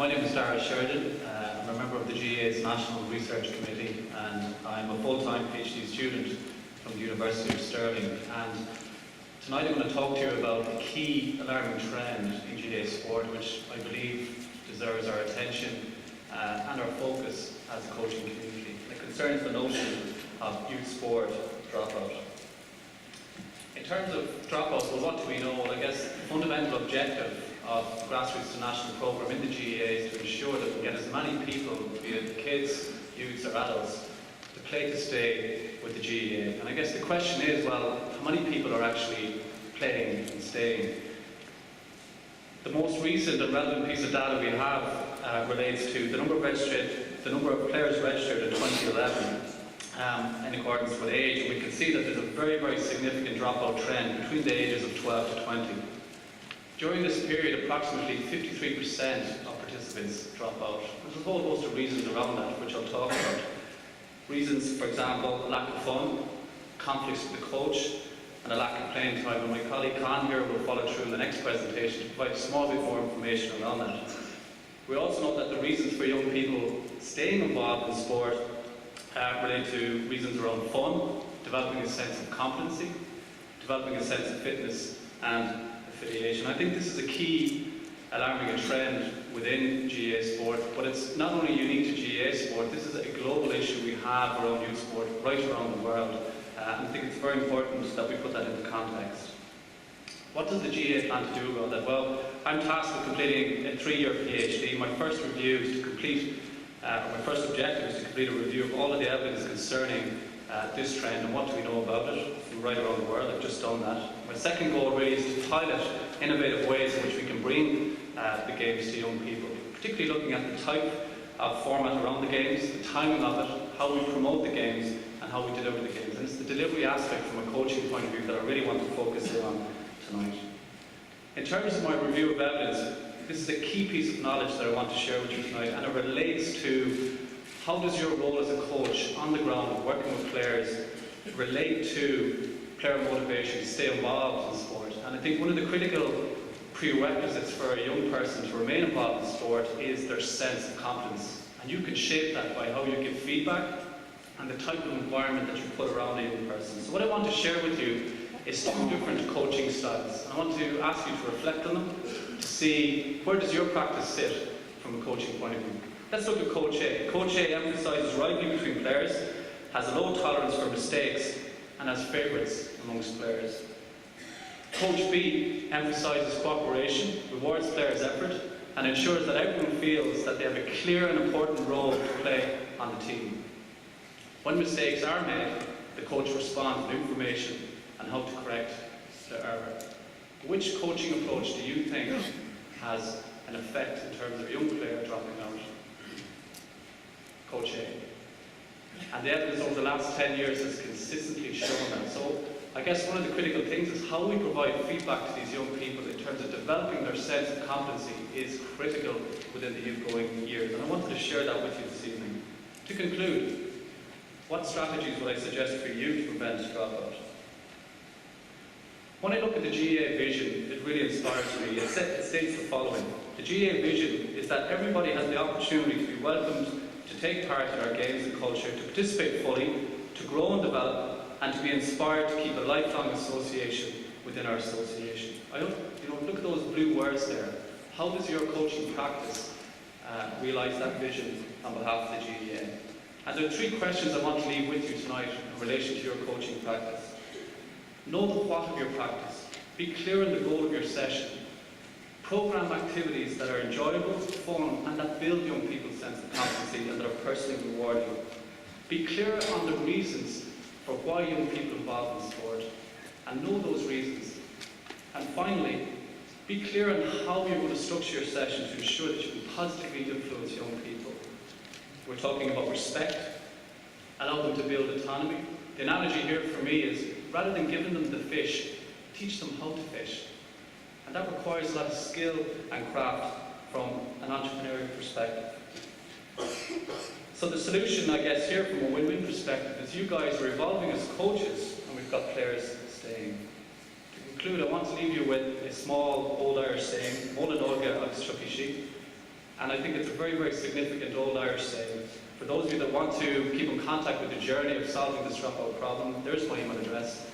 My name is Daragh Sheridan. I'm a member of the GAA's National Research Committee, and I'm a full-time PhD student from the University of Stirling. And tonight I'm going to talk to you about a key alarming trend in GAA sport, which I believe deserves our attention and our focus as a coaching community. It concerns the notion of youth sport dropout. In terms of dropout, well, what do we know? Well, I guess the fundamental objective of the grassroots to national programme in the GAA is to ensure that we get as many people, be it kids, youths or adults, to play to stay with the GAA. And I guess the question is, well, how many people are actually playing and staying? The most recent and relevant piece of data we have relates to the number of players registered in 2011 in accordance with age. And we can see that there's a very, very significant dropout trend between the ages of 12 to 20. During this period, approximately 53% of participants drop out. There's a whole host of reasons around that, which I'll talk about. Reasons, for example, lack of fun, conflicts with the coach, and a lack of playing time. And my colleague Con here will follow through in the next presentation to provide a small bit more information around that. We also know that the reasons for young people staying involved in sport relate to reasons around fun, developing a sense of competency, developing a sense of fitness, and affiliation. I think this is a key alarming trend within GAA sport, but it's not only unique to GAA sport, this is a global issue we have around youth sport right around the world. And I think it's very important that we put that into context. What does the GAA plan to do about that? Well, I'm tasked with completing a 3-year PhD. My first review is to complete, my first objective is to complete a review of all of the evidence concerning this trend and what do we know about it from right around the world. I've just done that. My second goal really is to pilot innovative ways in which we can bring the games to young people, particularly looking at the type of format around the games, the timing of it, how we promote the games and how we deliver the games. And it's the delivery aspect from a coaching point of view that I really want to focus in on tonight. In terms of my review of evidence, this is a key piece of knowledge that I want to share with you tonight, and it relates to how does your role as a coach on the ground, working with players, relate to player motivation to stay involved in sport. And I think one of the critical prerequisites for a young person to remain involved in sport is their sense of competence. And you can shape that by how you give feedback and the type of environment that you put around a young person. So what I want to share with you is 2 different coaching styles. I want to ask you to reflect on them, to see where does your practice sit from a coaching point of view. Let's look at Coach A. Coach A emphasises rivalry between players, has a low tolerance for mistakes, and has favourites amongst players. Coach B emphasises cooperation, rewards players' effort, and ensures that everyone feels that they have a clear and important role to play on the team. When mistakes are made, the coach responds with information on how to correct the error. Which coaching approach do you think has an effect in terms of a young player dropping out? Coach A. And the evidence over the last 10 years has consistently shown that. So I guess one of the critical things is how we provide feedback to these young people in terms of developing their sense of competency is critical within the youth-going years. And I wanted to share that with you this evening. To conclude, what strategies would I suggest for you to prevent dropout? When I look at the GAA vision, it really inspires me. It states the following. The GAA vision is that everybody has the opportunity to be welcomed to take part in our games and culture, to participate fully, to grow and develop, and to be inspired to keep a lifelong association within our association. Look at those blue words there. How does your coaching practice realise that vision on behalf of the GAA? And there are 3 questions I want to leave with you tonight in relation to your coaching practice. Know the what of your practice. Be clear on the goal of your session. Program activities that are enjoyable, fun, and that build young people's sense of competency and that are personally rewarding. Be clear on the reasons for why young people involved in sport, and know those reasons. And finally, be clear on how you're going to structure your session to ensure that you can positively influence young people. We're talking about respect, allow them to build autonomy. The analogy here for me is, rather than giving them the fish, teach them how to fish. And that requires a lot of skill and craft from an entrepreneurial perspective. So the solution, I guess, here from a win-win perspective is you guys are evolving as coaches and we've got players staying. To conclude, I want to leave you with a small old Irish saying, Mola Nolga agus Chucky Sheep. And I think it's a very, very significant old Irish saying. For those of you that want to keep in contact with the journey of solving this dropout problem, there's my email address.